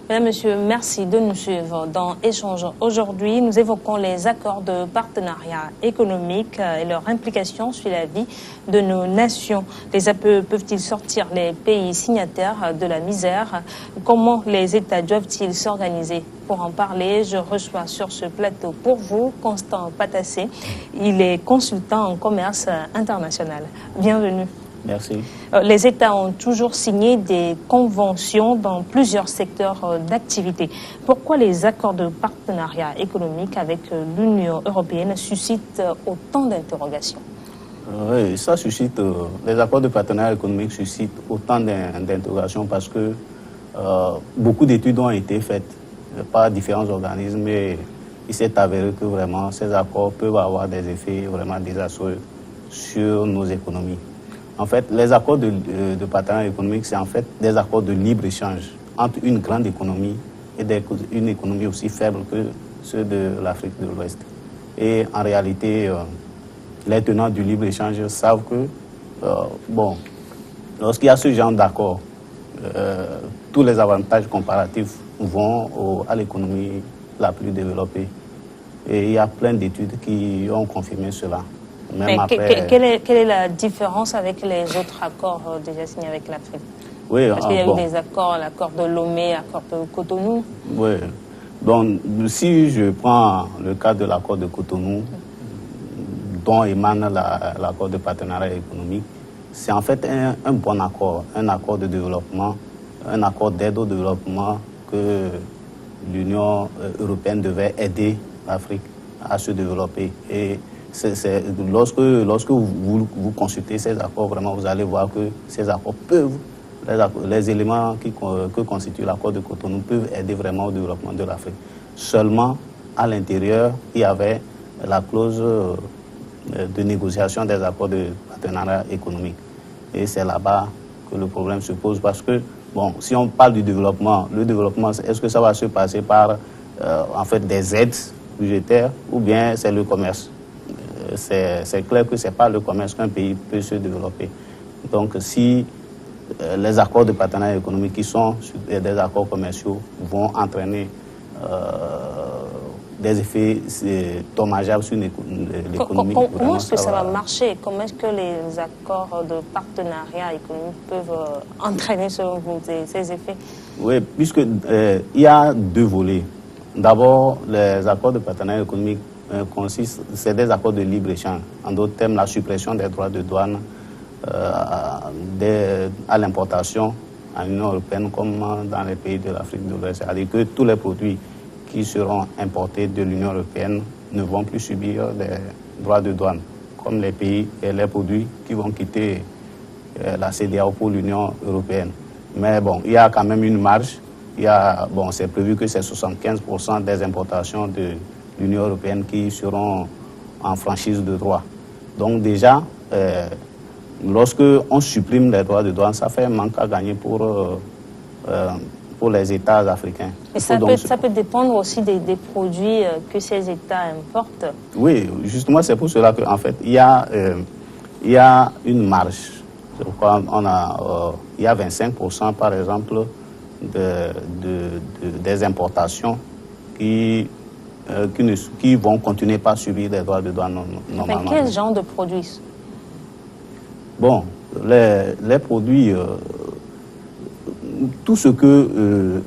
Mesdames, Messieurs, merci de nous suivre dans Échange. Aujourd'hui, nous évoquons les accords de partenariat économique et leur implication sur la vie de nos nations. Les APE peuvent-ils sortir les pays signataires de la misère? Comment les États doivent-ils s'organiser? Pour en parler, je reçois sur ce plateau pour vous Constant Patassé. Il est consultant en commerce international. Bienvenue. Merci. Les États ont toujours signé des conventions dans plusieurs secteurs d'activité. Pourquoi les accords de partenariat économique avec l'Union européenne suscitent autant d'interrogations? Oui, ça suscite, les accords de partenariat économique suscitent autant d'interrogations parce que beaucoup d'études ont été faites par différents organismes et il s'est avéré que vraiment ces accords peuvent avoir des effets vraiment désastreux sur nos économies. En fait, les accords de partenariat économique, c'est en fait des accords de libre-échange entre une grande économie et une économie aussi faible que ceux de l'Afrique de l'Ouest. Et en réalité, les tenants du libre-échange savent que, lorsqu'il y a ce genre d'accord, tous les avantages comparatifs vont à l'économie la plus développée. Et il y a plein d'études qui ont confirmé cela. Mais quelle est la différence avec les autres accords déjà signés avec l'Afrique? Oui, parce qu'il y a eu des accords, l'accord de Lomé, l'accord de Cotonou. Oui. Donc, si je prends le cas de l'accord de Cotonou, dont émane l'accord de partenariat économique, c'est en fait un bon accord, un accord de développement, un accord d'aide au développement que l'Union européenne devait aider l'Afrique à se développer. Et lorsque vous consultez ces accords, vraiment, vous allez voir que ces accords peuvent, les éléments que constitue l'accord de Cotonou peuvent aider vraiment au développement de l'Afrique. Seulement, à l'intérieur, il y avait la clause de négociation des accords de partenariat économique. Et c'est là-bas que le problème se pose parce que, bon, si on parle du développement, le développement, est-ce que ça va se passer par, en fait, des aides budgétaires ou bien c'est le commerce? C'est clair que ce n'est pas le commerce qu'un pays peut se développer. Donc, si les accords de partenariat économique qui sont des accords commerciaux vont entraîner des effets dommageables sur l'économie. Comment est-ce que ça va marcher? Comment est-ce que les accords de partenariat économique peuvent entraîner selon vous ces effets? Oui, puisqu'il y a deux volets. D'abord, les accords de partenariat économique c'est des accords de libre-échange. En d'autres termes, la suppression des droits de douane à l'importation en Union européenne comme dans les pays de l'Afrique de l'Ouest. C'est-à-dire que tous les produits qui seront importés de l'Union européenne ne vont plus subir des droits de douane, comme les pays et les produits qui vont quitter la CEDEAO pour l'Union européenne. Mais bon, il y a quand même une marge. C'est prévu que c'est 75% des importations de l'Union européenne qui seront en franchise de droit. Donc déjà, lorsque on supprime les droits de douane, ça fait un manque à gagner pour les États africains. Et ça peut dépendre aussi des produits que ces États importent. Oui, justement, c'est pour cela qu'en fait, il y a une marge. Il y a 25% par exemple des importations qui vont continuer par subir des droits de douane normalement. Mais quel genre de produits? Bon, les produits, tout ce que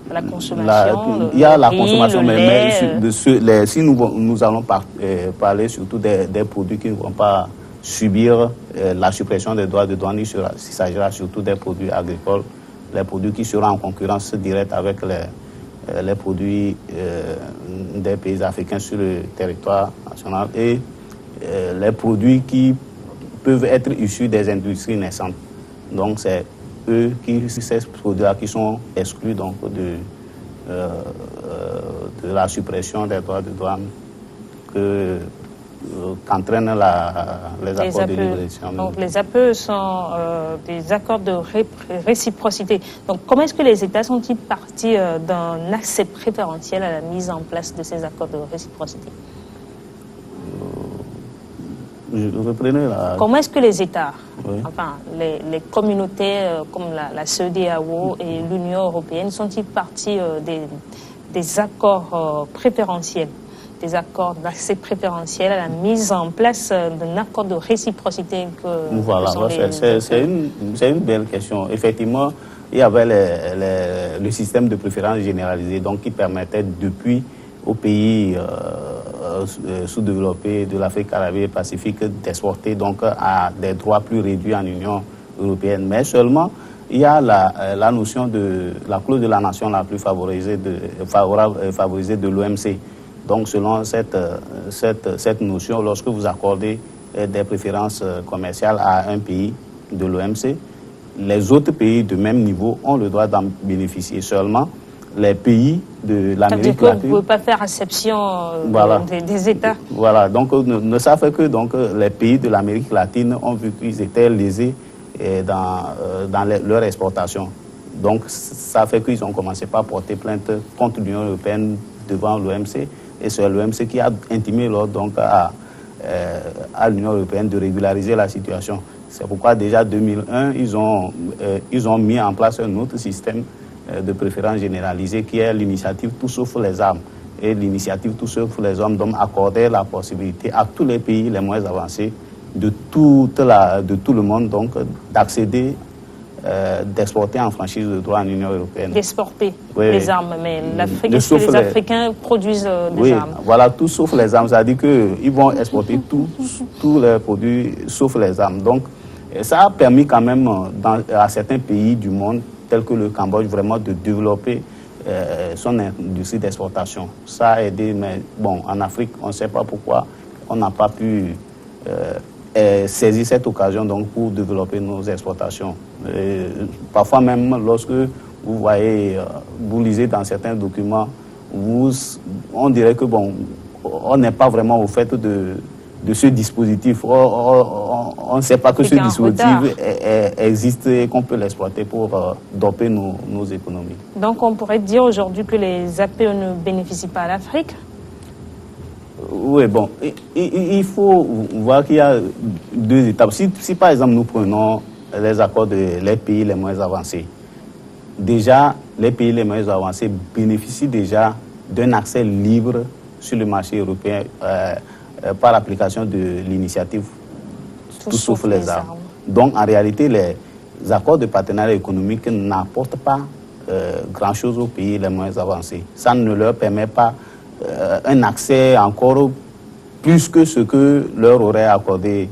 la consommation, il y a la consommation, mais si nous allons parler surtout des produits qui ne vont pas subir la suppression des droits de douane, il s'agira surtout des produits agricoles, les produits qui seront en concurrence directe avec les produits des pays africains sur le territoire national et les produits qui peuvent être issus des industries naissantes. Donc c'est ces produits-là qui sont exclus donc, de la suppression des droits de douane qu'entraînent les accords de libre-échange. Donc les APE sont des accords de réciprocité. Donc comment est-ce que les États sont-ils partis d'un accès préférentiel à la mise en place de ces accords de réciprocité? reprenez la... Comment est-ce que les États, Oui. enfin les communautés comme la CEDEAO et l'Union européenne sont-ils partis des accords préférentiels, des accords d'accès préférentiel à la mise en place d'un accord de réciprocité que voilà, c'est une belle question. Effectivement, il y avait le système de préférence généralisé, donc qui permettait depuis aux pays sous-développés de l'Afrique arabe et Pacifique d'exporter donc à des droits plus réduits en Union européenne. Mais seulement, il y a la notion de la clause de la nation la plus favorisée de l'OMC. Donc, selon cette notion, lorsque vous accordez des préférences commerciales à un pays de l'OMC, les autres pays de même niveau ont le droit d'en bénéficier. Seulement, les pays de l'Amérique latine... Vous ne pouvez pas faire exception voilà. des États. Voilà, donc ne savent que donc, les pays de l'Amérique latine ont vu qu'ils étaient lésés dans leur exportation. Donc, ça fait qu'ils ont commencé par porter plainte contre l'Union européenne devant l'OMC. Et c'est l'OMC qui a intimé donc, à l'Union européenne de régulariser la situation. C'est pourquoi déjà en 2001, ils ont mis en place un autre système de préférence généralisée qui est l'initiative Tout sauf les armes. Et l'initiative Tout sauf les armes donc accordait la possibilité à tous les pays les moins avancés de tout le monde donc d'accéder, d'exporter en franchise de droit en Union européenne. D'exporter les armes, mais est-ce que les Africains produisent des armes? Voilà, tout sauf les armes, c'est-à-dire qu'ils vont exporter tous les produits sauf les armes. Donc, ça a permis quand même à certains pays du monde, tels que le Cambodge, vraiment de développer son industrie d'exportation. Ça a aidé, mais bon, en Afrique, on ne sait pas pourquoi on n'a pas pu saisir cette occasion donc, pour développer nos exportations. Parfois même, lorsque vous voyez, vous lisez dans certains documents, on dirait que bon, on n'est pas vraiment au fait de ce dispositif. On ne sait pas que ce dispositif existe et qu'on peut l'exploiter pour doper nos économies. Donc on pourrait dire aujourd'hui que les APE ne bénéficient pas à l'Afrique? Oui, bon, il faut voir qu'il y a deux étapes. Si par exemple nous prenons les accords des pays les moins avancés, déjà les pays les moins avancés bénéficient déjà d'un accès libre sur le marché européen par l'application de l'initiative Tout sauf les armes. Donc en réalité, les accords de partenariat économique n'apportent pas grand-chose aux pays les moins avancés. Ça ne leur permet pas un accès encore plus que ce que leur aurait accordé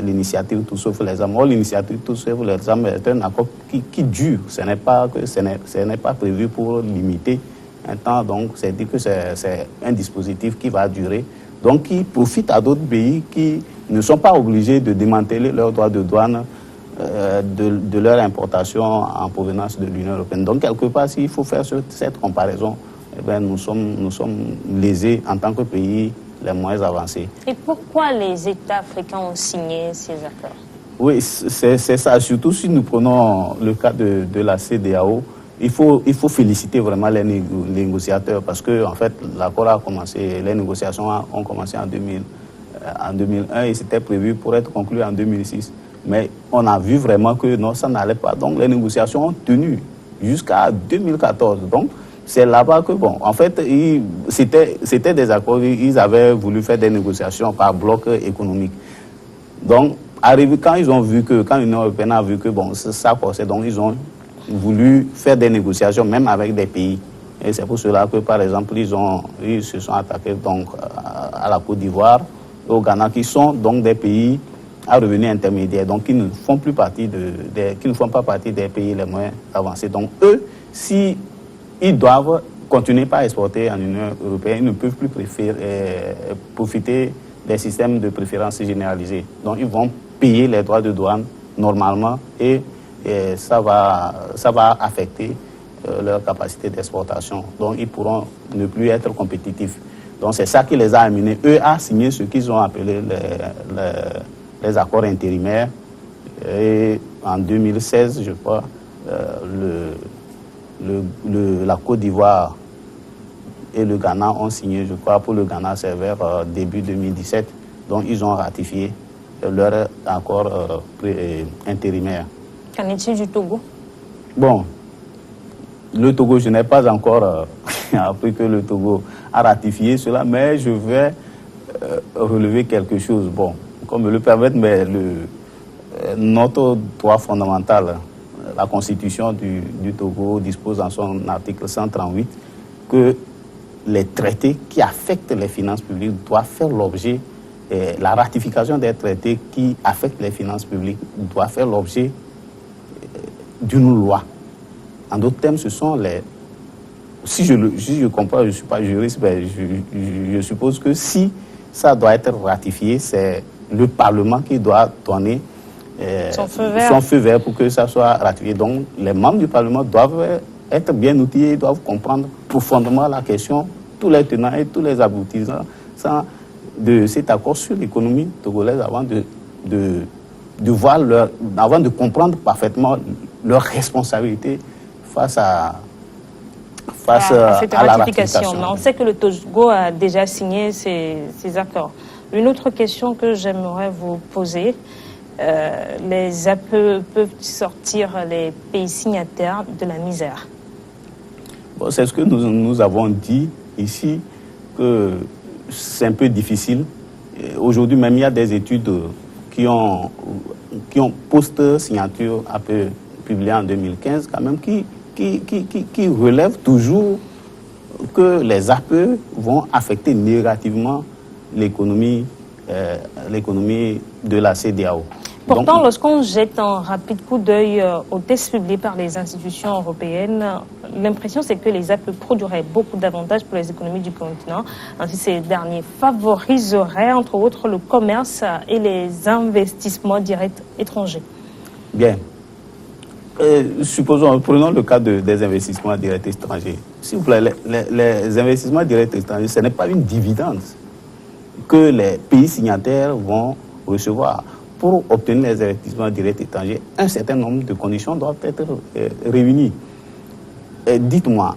l'initiative Tout sauf les armes. Or, l'initiative Tout sauf les armes est un accord qui dure. Ce n'est pas prévu pour limiter un temps. Donc, c'est dit que c'est un dispositif qui va durer. Donc, qui profite à d'autres pays qui ne sont pas obligés de démanteler leurs droits de douane de leur importation en provenance de l'Union européenne. Donc, quelque part, s'il faut faire cette comparaison, eh bien, nous sommes lésés en tant que pays les moins avancés. Et pourquoi les États africains ont signé ces accords? Oui, c'est ça. Surtout si nous prenons le cas de la CEDEAO, il faut féliciter vraiment les négociateurs parce que, en fait, l'accord a commencé, les négociations ont commencé en 2001 et c'était prévu pour être conclu en 2006. Mais on a vu vraiment que non, ça n'allait pas. Donc, les négociations ont tenu jusqu'à 2014. Donc, c'est là-bas que, bon, en fait, c'était des accords, ils avaient voulu faire des négociations par bloc économique. Donc, quand l'Union européenne a vu que, bon, ça forçait, donc ils ont voulu faire des négociations, même avec des pays. Et c'est pour cela que, par exemple, ils se sont attaqués donc, à la Côte d'Ivoire, au Ghana, qui sont donc des pays à revenus intermédiaires, donc qui ne font pas partie des pays les moins avancés. Donc, eux, si ils doivent continuer par exporter en Union européenne, ils ne peuvent plus profiter des systèmes de préférence généralisés. Donc, ils vont payer les droits de douane normalement et ça va affecter leur capacité d'exportation. Donc, ils pourront ne plus être compétitifs. Donc, c'est ça qui les a amenés, eux, à signer ce qu'ils ont appelé les accords intérimaires. Et en 2016, je crois, la Côte d'Ivoire et le Ghana ont signé, je crois, pour le Ghana, c'est vers début 2017. Donc, ils ont ratifié leur accord intérimaire. Qu'en est-il du Togo? Bon, le Togo, je n'ai pas encore appris que le Togo a ratifié cela, mais je vais relever quelque chose. Bon, comme me le permettre, mais notre droit fondamental, la Constitution du Togo dispose en son article 138 que les traités qui affectent les finances publiques doivent faire l'objet, la ratification des traités qui affectent les finances publiques doit faire l'objet d'une loi. En d'autres termes, ce sont les... Si je comprends, je ne suis pas juriste, mais je suppose que si ça doit être ratifié, c'est le Parlement qui doit donner son feu vert pour que ça soit ratifié. Donc, les membres du Parlement doivent être bien outillés, doivent comprendre profondément la question, tous les tenants et tous les aboutissants de cet accord sur l'économie togolaise avant avant de comprendre parfaitement leurs responsabilités face à cette la ratification. Mais on sait que le Togo a déjà signé ces accords. Une autre question que j'aimerais vous poser, les APE peuvent sortir les pays signataires de la misère? Bon, c'est ce que nous avons dit ici, que c'est un peu difficile. Aujourd'hui même, il y a des études qui ont post-signature APE publiées en 2015 quand même, qui relèvent toujours que les APE vont affecter négativement l'économie de la CEDEAO. Pourtant, lorsqu'on jette un rapide coup d'œil aux tests publiés par les institutions européennes, l'impression c'est que les APE produiraient beaucoup d'avantages pour les économies du continent. Ainsi, ces derniers favoriseraient entre autres le commerce et les investissements directs étrangers. Bien. Prenons le cas des investissements directs étrangers. S'il vous plaît, les investissements directs étrangers, ce n'est pas une dividende que les pays signataires vont recevoir. Pour obtenir les investissements directs étrangers, un certain nombre de conditions doivent être réunies. Dites-moi,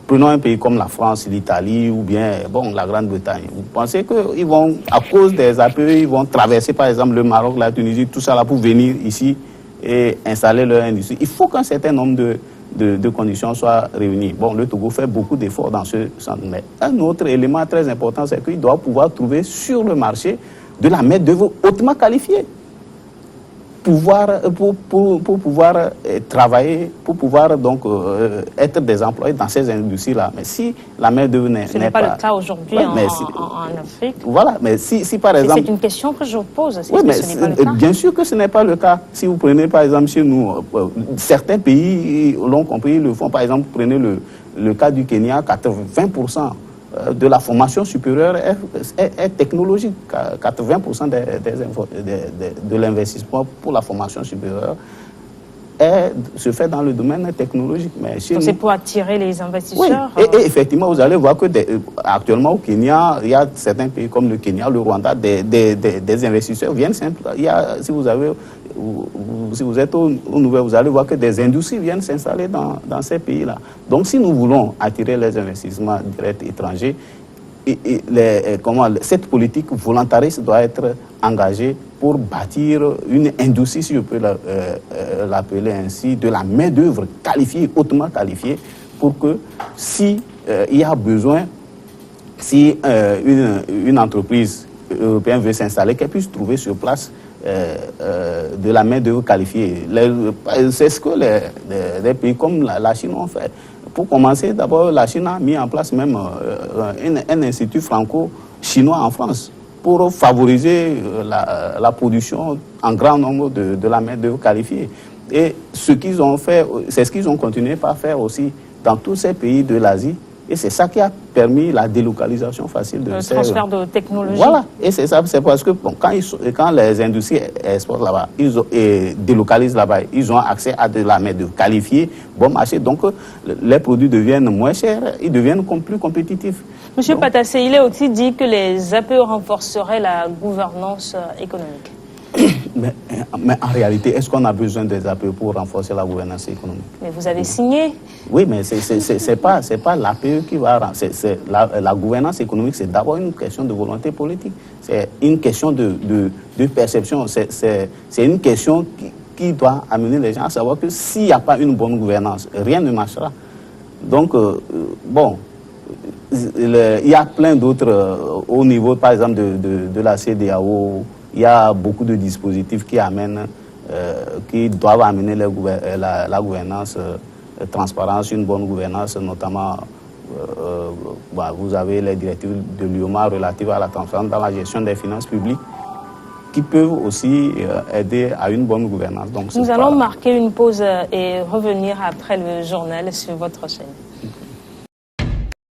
prenons un pays comme la France, l'Italie ou bien la Grande-Bretagne. Vous pensez qu'ils vont, à cause des APE, ils vont traverser par exemple le Maroc, la Tunisie, tout ça là pour venir ici et installer leur industrie? Il faut qu'un certain nombre de conditions soient réunies. Bon, le Togo fait beaucoup d'efforts dans ce sens. Mais un autre élément très important, c'est qu'il doit pouvoir trouver sur le marché de la main-d'œuvre hautement qualifiée pour pouvoir travailler, pour pouvoir donc être des employés dans ces industries-là. Mais si la main-d'œuvre n'est pas... Ce n'est pas le cas aujourd'hui en Afrique. Voilà, mais si par exemple... C'est une question que je pose. Oui, mais ce n'est pas le cas? Bien sûr que ce n'est pas le cas. Si vous prenez par exemple chez nous, certains pays l'ont compris, le font. Par exemple, prenez le cas du Kenya, 80% de la formation supérieure est technologique. 80% de l'investissement pour la formation supérieure se fait dans le domaine technologique. Mais donc c'est pour attirer les investisseurs? Oui, et effectivement, vous allez voir que actuellement au Kenya, il y a certains pays comme le Kenya, le Rwanda, des investisseurs viennent simplement. Si vous êtes au Nouvel, vous allez voir que des industries viennent s'installer dans ces pays-là. Donc si nous voulons attirer les investissements directs étrangers, cette politique volontariste doit être engagée pour bâtir une industrie, si je peux l'appeler ainsi, de la main-d'œuvre qualifiée, hautement qualifiée, pour que si il y a besoin, si une entreprise européenne veut s'installer, qu'elle puisse trouver sur place de la main-d'œuvre qualifiée. C'est ce que les pays comme la Chine ont fait. Pour commencer, d'abord, la Chine a mis en place même un institut franco-chinois en France pour favoriser la production en grand nombre de la main-d'œuvre qualifiée. Et ce qu'ils ont fait, c'est ce qu'ils ont continué par faire aussi dans tous ces pays de l'Asie. Et c'est ça qui a permis la délocalisation facile de ces... Le transfert de technologie. Voilà, et c'est ça, c'est parce que quand les industries exportent là-bas, et délocalisent là-bas, ils ont accès à de la main-d'œuvre qualifiée, bon marché, donc les produits deviennent moins chers, ils deviennent plus compétitifs. Monsieur Patassé, il est aussi dit que les APE renforceraient la gouvernance économique. Mais en réalité, est-ce qu'on a besoin des APE pour renforcer la gouvernance économique? Mais vous avez signé. Oui, mais c'est pas l'APE qui va... La gouvernance économique, c'est d'abord une question de volonté politique. C'est une question de perception. C'est une question qui doit amener les gens à savoir que s'il n'y a pas une bonne gouvernance, rien ne marchera. Donc, bon, il y a plein d'autres... au niveau, par exemple, de la CEDEAO, il y a beaucoup de dispositifs qui amènent, qui doivent amener la gouvernance, transparence, une bonne gouvernance, notamment, vous avez les directives de l'UOMA relatives à la transparence dans la gestion des finances publiques, qui peuvent aussi aider à une bonne gouvernance. Donc, nous allons marquer une pause et revenir après le journal sur votre chaîne.